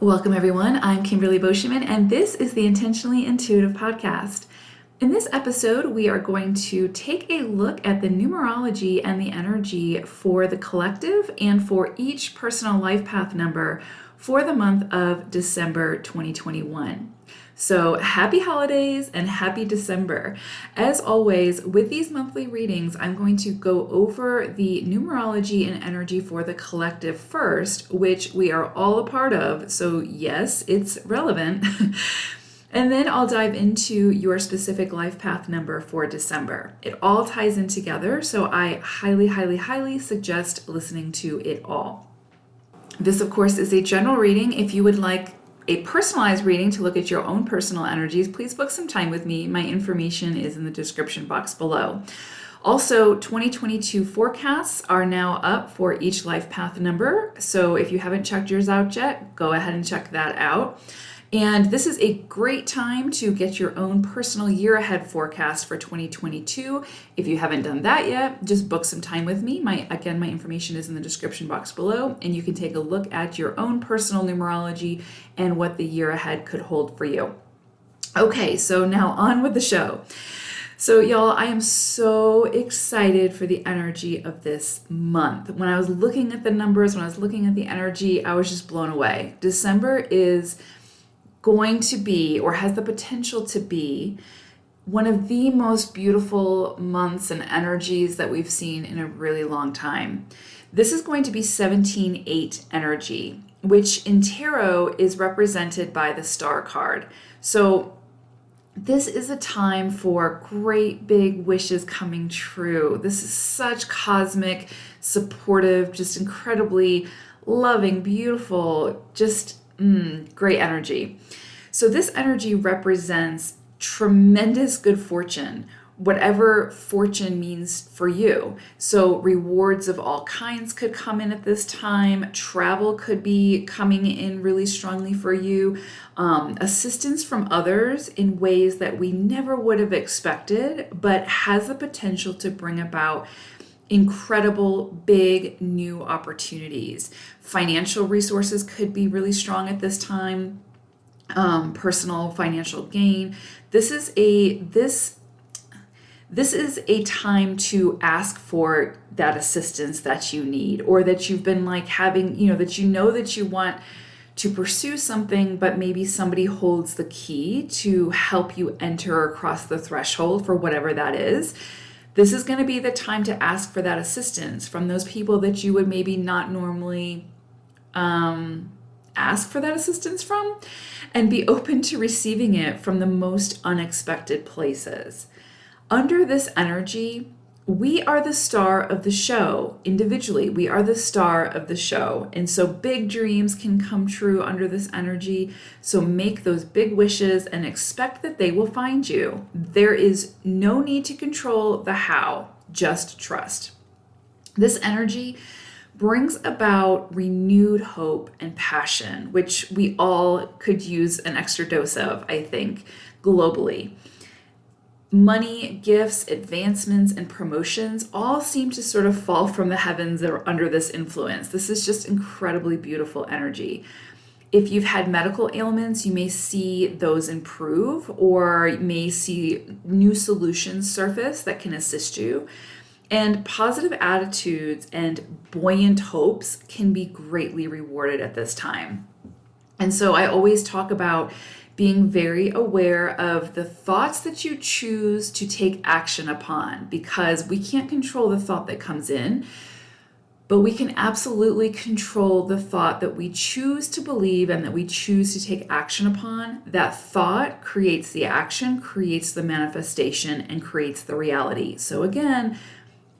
Welcome, everyone. I'm Kimberly Boschman, and this is the Intentionally Intuitive Podcast. In this episode, we are going to take a look at the numerology and the energy for the collective and for each personal life path number for the month of December 2021. So happy holidays and happy December. As always, with these monthly readings, I'm going to go over the numerology and energy for the collective first, which we are all a part of. So yes, it's relevant. And then I'll dive into your specific life path number for December. It all ties in together, so I highly suggest listening to it all. This, of course, is a general reading. If you would like a personalized reading to look at your own personal energies, please book some time with me. My information is in the description box below. Also, 2022 forecasts are now up for each life path number. So if you haven't checked yours out yet, go ahead and check that out. And this is a great time to get your own personal year ahead forecast for 2022. If you haven't done that yet, just book some time with me. My information is in the description box below, and you can take a look at your own personal numerology and what the year ahead could hold for you. Okay, so now on with the show. So y'all, I am so excited for the energy of this month. When I was looking at the numbers, when I was looking at the energy, I was just blown away. December is going to be, or has the potential to be, one of the most beautiful months and energies that we've seen in a really long time. This is going to be 17-8 energy, which in tarot is represented by the star card. So this is a time for great big wishes coming true. This is such cosmic, supportive, just incredibly loving, beautiful, just great energy. So this energy represents tremendous good fortune, whatever fortune means for you. So rewards of all kinds could come in at this time. Travel could be coming in really strongly for you. Assistance from others in ways that we never would have expected, but has the potential to bring about incredible big new opportunities. Financial resources could be really strong at this time. Personal financial gain. This is a time to ask for that assistance that you need, or that you've been like having, that you want to pursue something, but maybe somebody holds the key to help you enter across the threshold for whatever that is. This is going to be the time to ask for that assistance from those people that you would maybe not normally ask for that assistance from, and be open to receiving it from the most unexpected places. Under this energy, we are the star of the show. Individually, we are the star of the show. And so big dreams can come true under this energy. So make those big wishes and expect that they will find you. There is no need to control the how, just trust. This energy brings about renewed hope and passion, which we all could use an extra dose of, I think, globally. Money, gifts, advancements, and promotions all seem to sort of fall from the heavens that are under this influence. This is just incredibly beautiful energy. If you've had medical ailments, you may see those improve, or you may see new solutions surface that can assist you. And positive attitudes and buoyant hopes can be greatly rewarded at this time. And so I always talk about being very aware of the thoughts that you choose to take action upon, because we can't control the thought that comes in, but we can absolutely control the thought that we choose to believe and that we choose to take action upon. That thought creates the action, creates the manifestation, and creates the reality. So again,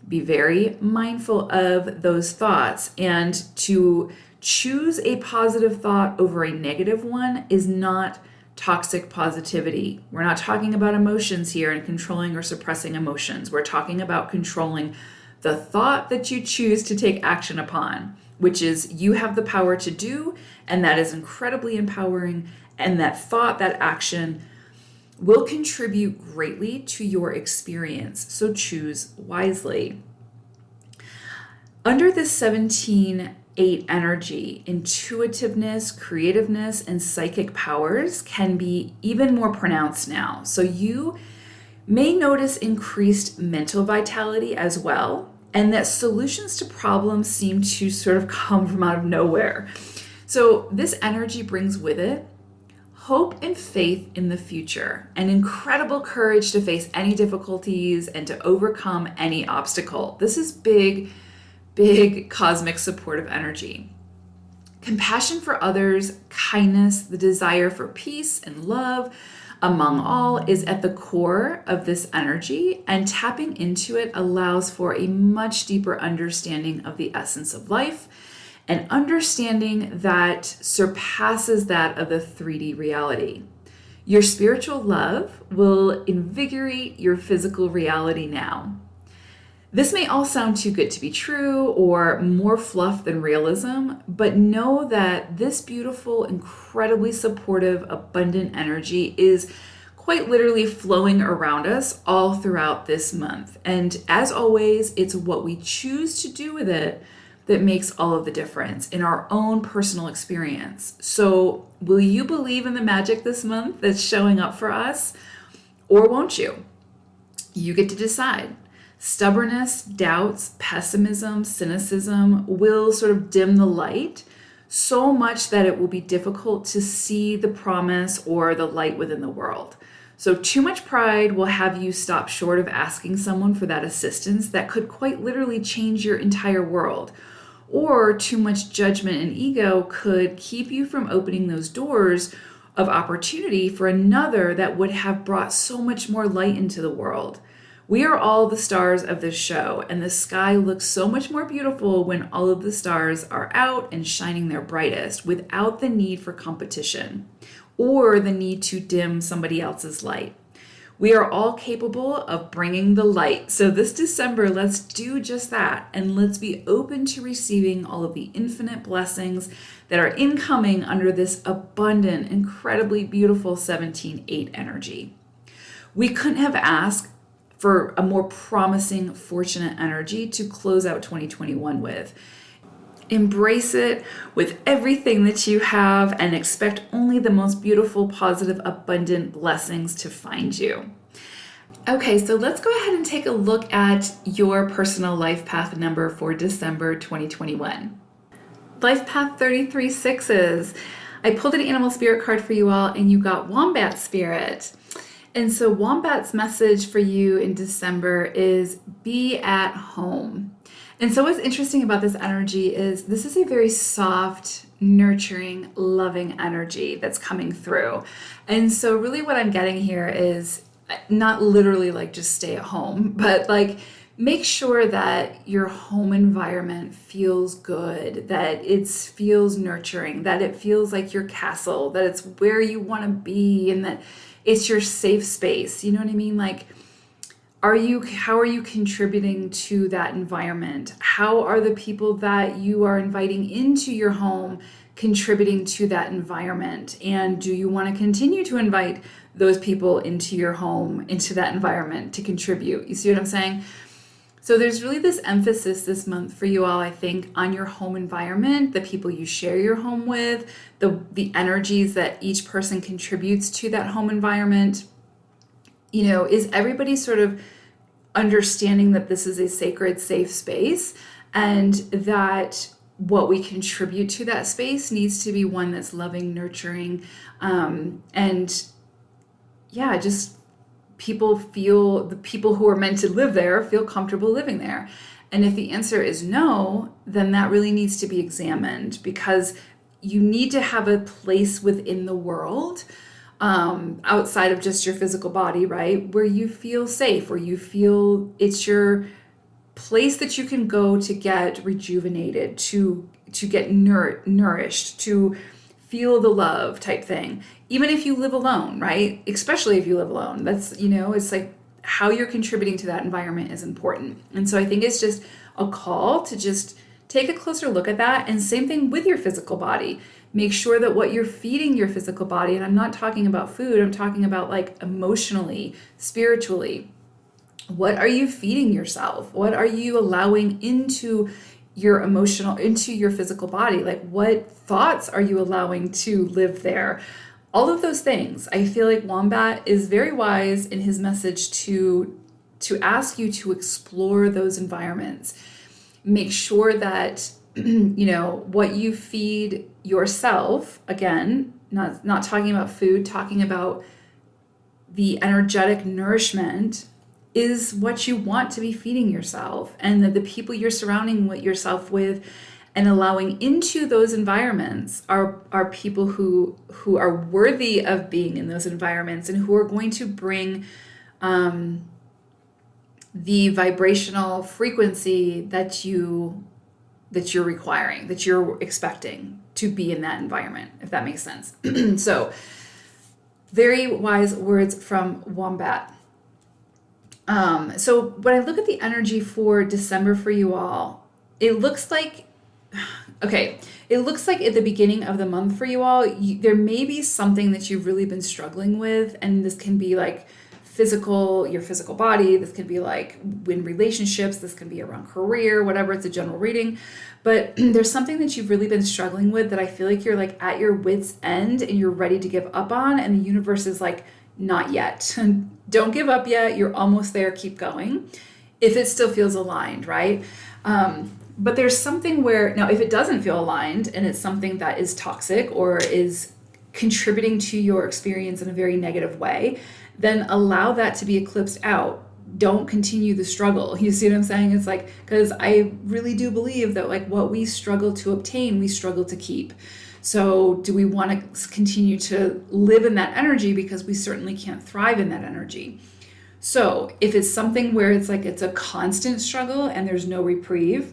be very mindful of those thoughts, and to choose a positive thought over a negative one is not toxic positivity. We're not talking about emotions here and controlling or suppressing emotions. We're talking about controlling the thought that you choose to take action upon, which is you have the power to do, and that is incredibly empowering. And that thought, that action will contribute greatly to your experience. So choose wisely. Under this 17 8 energy, intuitiveness, creativeness, and psychic powers can be even more pronounced now. So you may notice increased mental vitality as well, and that solutions to problems seem to sort of come from out of nowhere. So this energy brings with it hope and faith in the future, and incredible courage to face any difficulties and to overcome any obstacle. This is big, big cosmic supportive energy. Compassion for others, kindness, the desire for peace and love among all is at the core of this energy, and tapping into it allows for a much deeper understanding of the essence of life, an understanding that surpasses that of the 3D reality. Your spiritual love will invigorate your physical reality now. This may all sound too good to be true or more fluff than realism, but know that this beautiful, incredibly supportive, abundant energy is quite literally flowing around us all throughout this month. And as always, it's what we choose to do with it that makes all of the difference in our own personal experience. So will you believe in the magic this month that's showing up for us, or won't you? You get to decide. Stubbornness, doubts, pessimism, cynicism will sort of dim the light so much that it will be difficult to see the promise or the light within the world. So too much pride will have you stop short of asking someone for that assistance that could quite literally change your entire world. Or too much judgment and ego could keep you from opening those doors of opportunity for another that would have brought so much more light into the world. We are all the stars of this show, and the sky looks so much more beautiful when all of the stars are out and shining their brightest without the need for competition or the need to dim somebody else's light. We are all capable of bringing the light. So this December, let's do just that, and let's be open to receiving all of the infinite blessings that are incoming under this abundant, incredibly beautiful 17-8 energy. We couldn't have asked for a more promising, fortunate energy to close out 2021 with. Embrace it with everything that you have and expect only the most beautiful, positive, abundant blessings to find you. Okay, so let's go ahead and take a look at your personal life path number for December 2021. Life path 33 sixes. I pulled an animal spirit card for you all, and you got Wombat Spirit. And so Wombat's message for you in December is be at home. And so what's interesting about this energy is this is a very soft, nurturing, loving energy that's coming through. And so really what I'm getting here is not literally like just stay at home, but like make sure that your home environment feels good, that it feels nurturing, that it feels like your castle, that it's where you want to be, and that it's your safe space. You know what I mean? Like, how are you contributing to that environment? How are the people that you are inviting into your home contributing to that environment? And do you want to continue to invite those people into your home, into that environment to contribute? You see what I'm saying? So there's really this emphasis this month for you all, I think, on your home environment, the people you share your home with, the energies that each person contributes to that home environment. You know, is everybody sort of understanding that this is a sacred, safe space, and that what we contribute to that space needs to be one that's loving, nurturing, and yeah, just the people who are meant to live there feel comfortable living there. And if the answer is no, then that really needs to be examined, because you need to have a place within the world outside of just your physical body, right? Where you feel safe, where you feel it's your place that you can go to get rejuvenated, to get nourished, to feel the love type thing. Even if you live alone, right? Especially if you live alone, that's, you know, it's like how you're contributing to that environment is important. And so I think it's just a call to just take a closer look at that. And same thing with your physical body. Make sure that what you're feeding your physical body, and I'm not talking about food, I'm talking about like emotionally, spiritually. What are you feeding yourself? What are you allowing into your emotional, into your physical body. Like, what thoughts are you allowing to live there? All of those things. I feel like Wombat is very wise in his message to ask you to explore those environments. Make sure that what you feed yourself, again, not talking about food, talking about the energetic nourishment, is what you want to be feeding yourself, and that the people you're surrounding yourself with and allowing into those environments are people who are worthy of being in those environments, and who are going to bring the vibrational frequency that you're requiring, that you're expecting to be in that environment, if that makes sense. So very wise words from Wombat. So when I look at the energy for December for you all, it looks like at the beginning of the month for you all, there may be something that you've really been struggling with. And this can be like your physical body. This can be like in relationships. This can be around career, whatever. It's a general reading. But there's something that you've really been struggling with that I feel like you're like at your wit's end and you're ready to give up on. And the universe is like, not yet. Don't give up yet. You're almost there. Keep going. If it still feels aligned, right? But there's something where, now if it doesn't feel aligned and it's something that is toxic or is contributing to your experience in a very negative way, then allow that to be eclipsed out. Don't continue the struggle. You see what I'm saying? It's like, because I really do believe that like what we struggle to obtain, we struggle to keep. So do we want to continue to live in that energy? Because we certainly can't thrive in that energy. So if it's something where it's like it's a constant struggle and there's no reprieve,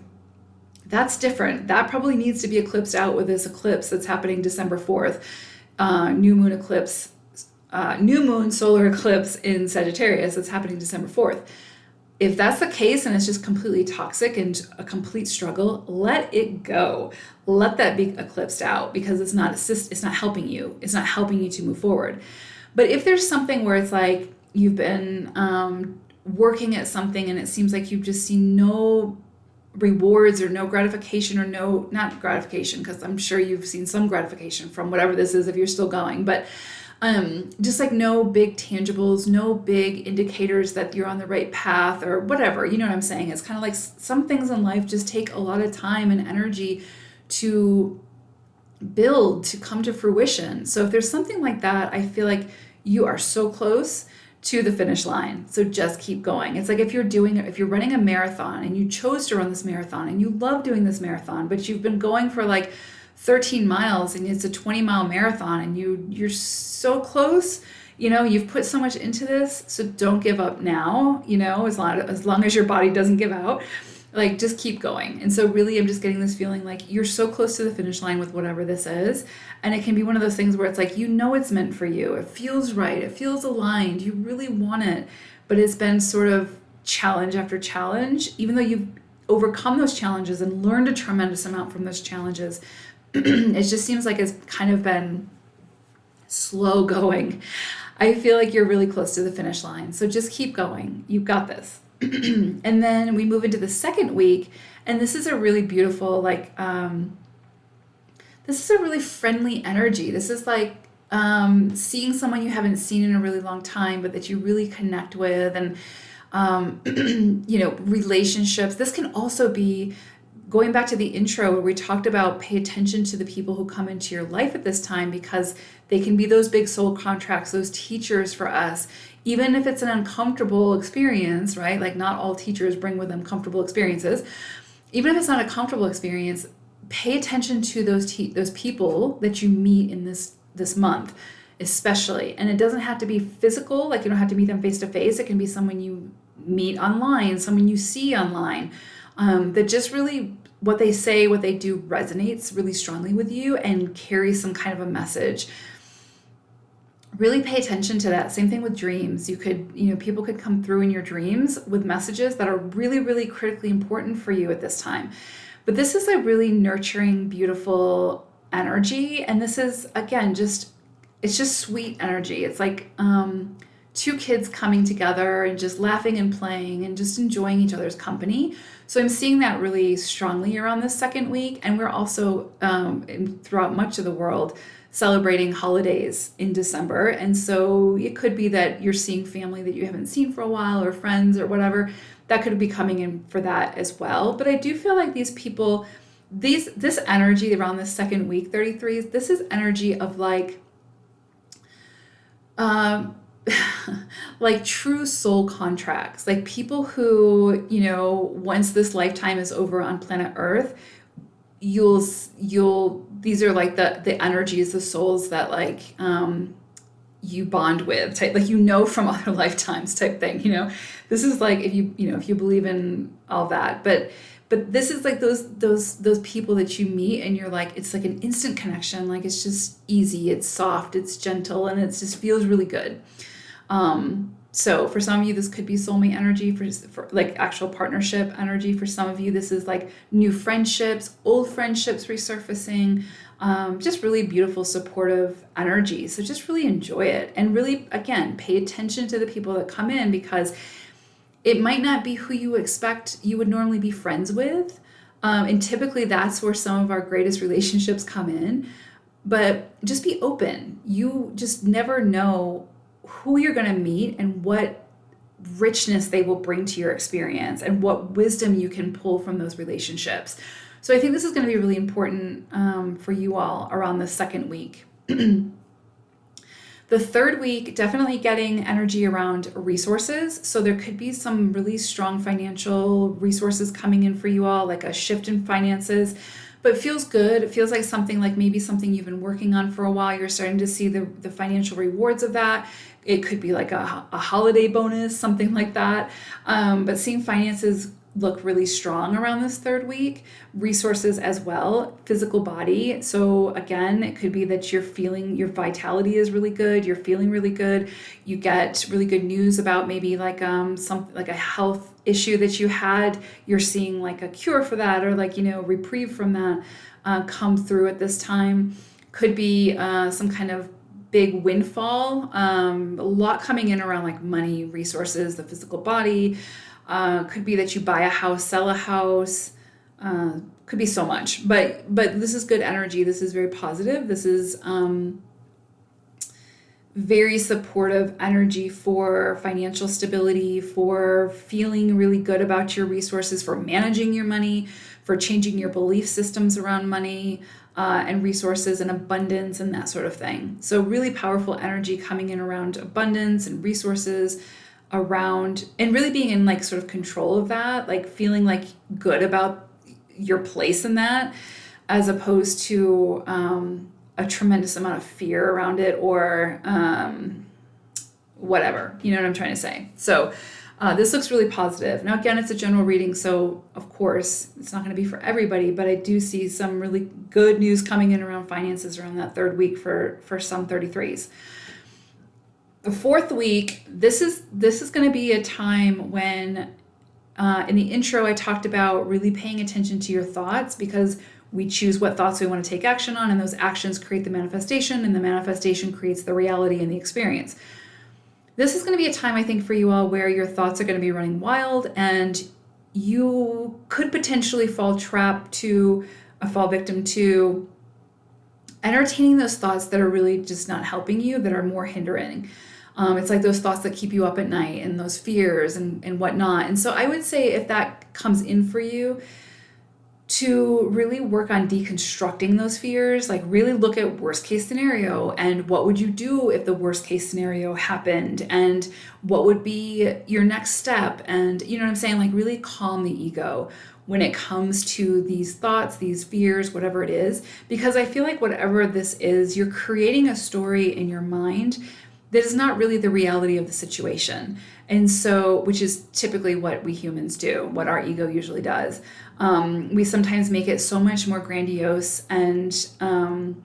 that's different. That probably needs to be eclipsed out with this eclipse that's happening December 4th, new moon solar eclipse in Sagittarius that's happening December 4th. If that's the case and it's just completely toxic and a complete struggle, let it go. Let that be eclipsed out, because it's not helping you. It's not helping you to move forward. But if there's something where it's like you've been working at something and it seems like you've just seen no rewards or no gratification, or not gratification, because I'm sure you've seen some gratification from whatever this is if you're still going, but just like no big tangibles, no big indicators that you're on the right path or whatever, you know what I'm saying? It's kind of like some things in life just take a lot of time and energy to build, to come to fruition. So if there's something like that, I feel like you are so close to the finish line. So just keep going. It's like if you're running a marathon and you chose to run this marathon and you love doing this marathon, but you've been going for like 13 miles and it's a 20-mile marathon and you're so close, you've put so much into this, so don't give up now, as long as your body doesn't give out, like just keep going. And so really I'm just getting this feeling like you're so close to the finish line with whatever this is. And it can be one of those things where it's like, it's meant for you. It feels right. It feels aligned. You really want it, but it's been sort of challenge after challenge, even though you've overcome those challenges and learned a tremendous amount from those challenges. It just seems like it's kind of been slow going. I feel like you're really close to the finish line. So just keep going. You've got this. And then we move into the second week. And this is a really beautiful, this is a really friendly energy. This is like seeing someone you haven't seen in a really long time, but that you really connect with. And, relationships. This can also be going back to the intro where we talked about pay attention to the people who come into your life at this time, because they can be those big soul contracts, those teachers for us, even if it's an uncomfortable experience, right? Like not all teachers bring with them comfortable experiences. Even if it's not a comfortable experience, pay attention to those people that you meet in this month, especially. And it doesn't have to be physical, like you don't have to meet them face to face. It can be someone you meet online, someone you see online, that just really what they say, what they do resonates really strongly with you and carries some kind of a message. Really pay attention to that. Same thing with dreams. People could come through in your dreams with messages that are really, really critically important for you at this time. But this is a really nurturing, beautiful energy. And this is, again, it's just sweet energy. It's like two kids coming together and just laughing and playing and just enjoying each other's company. So I'm seeing that really strongly around the second week. And we're also, throughout much of the world, celebrating holidays in December. And so it could be that you're seeing family that you haven't seen for a while, or friends or whatever. That could be coming in for that as well. But I do feel like these people, this energy around the second week, 33s, this is energy of like, um, like true soul contracts, like people who, once this lifetime is over on planet Earth, these are like the energies, the souls that like, you bond with type, like, from other lifetimes type thing, this is like, if you believe in all that, but this is like those people that you meet and you're like, it's like an instant connection. Like, it's just easy, it's soft, it's gentle, and it just feels really good. So for some of you, this could be soulmate energy, for like actual partnership energy. For some of you, this is like new friendships, old friendships resurfacing, just really beautiful, supportive energy. So just really enjoy it. And really, again, pay attention to the people that come in, because it might not be who you expect you would normally be friends with. And typically that's where some of our greatest relationships come in. But just be open. You just never know who you're going to meet and what richness they will bring to your experience and what wisdom you can pull from those relationships. So I think this is going to be really important for you all around the second week. The third week, definitely getting energy around resources. So there could be some really strong financial resources coming in for you all, like a shift in finances, but it feels good. It feels like maybe something you've been working on for a while. You're starting to see the financial rewards of that. It could be like a holiday bonus, something like that. But seeing finances look really strong around this third week. Resources as well, physical body. So again, it could be that you're feeling your vitality is really good. You're feeling really good. You get really good news about maybe like something like a health issue that you had. You're seeing like a cure for that, or like, reprieve from that come through at this time. Could be some kind of big windfall, a lot coming in around like money, resources, the physical body. Could be that you buy a house, sell a house, could be so much, but this is good energy. This is very positive. This is very supportive energy for financial stability, for feeling really good about your resources, for managing your money, for changing your belief systems around money and resources and abundance and that sort of thing. So really powerful energy coming in around abundance and resources, around, and really being in like sort of control of that, like feeling like good about your place in that, as opposed to a tremendous amount of fear around it, or whatever, you know what I'm trying to say. So this looks really positive. Now, again, it's a general reading, so of course it's not going to be for everybody, but I do see some really good news coming in around finances around that third week for some 33s. The fourth week, this is going to be a time when, in the intro, I talked about really paying attention to your thoughts, because we choose what thoughts we want to take action on, and those actions create the manifestation, and the manifestation creates the reality and the experience. This is going to be a time, I think, for you all where your thoughts are going to be running wild, and you could potentially fall victim to entertaining those thoughts that are really just not helping you, that are more hindering. It's like those thoughts that keep you up at night, and those fears and whatnot. And so I would say, if that comes in for you, to really work on deconstructing those fears, like really look at worst case scenario, and what would you do if the worst case scenario happened, and what would be your next step, and you know what I'm saying, like really calm the ego when it comes to these thoughts, these fears, whatever it is, because I feel like whatever this is, you're creating a story in your mind that is not really the reality of the situation. And so, which is typically what we humans do, what our ego usually does. We sometimes make it so much more grandiose and sort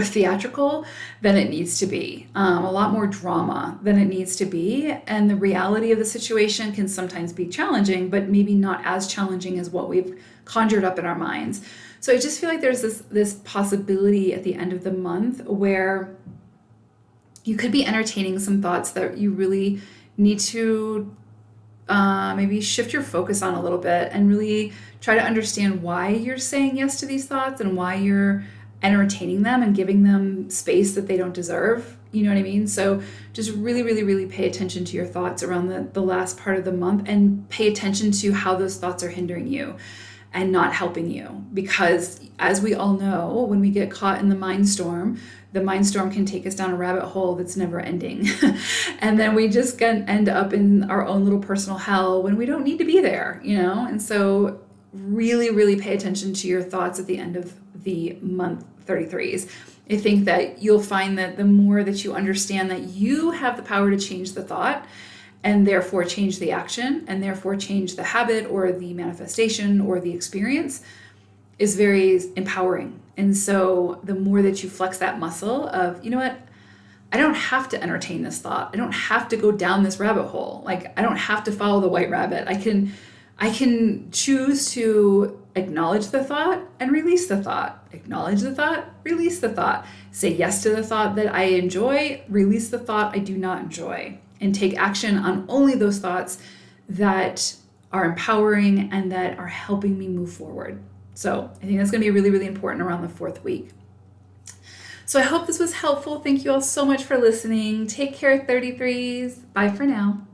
of theatrical than it needs to be, a lot more drama than it needs to be. And the reality of the situation can sometimes be challenging, but maybe not as challenging as what we've conjured up in our minds. So I just feel like there's this possibility at the end of the month where you could be entertaining some thoughts that you really need to maybe shift your focus on a little bit and really try to understand why you're saying yes to these thoughts and why you're entertaining them and giving them space that they don't deserve. You know what I mean? So just really, really, really pay attention to your thoughts around the last part of the month, and pay attention to how those thoughts are hindering you and not helping you. Because as we all know, when we get caught in the mind storm can take us down a rabbit hole that's never ending. And then we just can end up in our own little personal hell when we don't need to be there, you know? And so really, really pay attention to your thoughts at the end of the month 33s. I think that you'll find that the more that you understand that you have the power to change the thought, and therefore change the action, and therefore change the habit or the manifestation or the experience, is very empowering. And so the more that you flex that muscle of, you know what, I don't have to entertain this thought. I don't have to go down this rabbit hole. Like, I don't have to follow the white rabbit. I can choose to acknowledge the thought and release the thought. Acknowledge the thought, release the thought. Say yes to the thought that I enjoy, release the thought I do not enjoy. And take action on only those thoughts that are empowering and that are helping me move forward. So I think that's going to be really, really important around the 4th week. So I hope this was helpful. Thank you all so much for listening. Take care, 33s. Bye for now.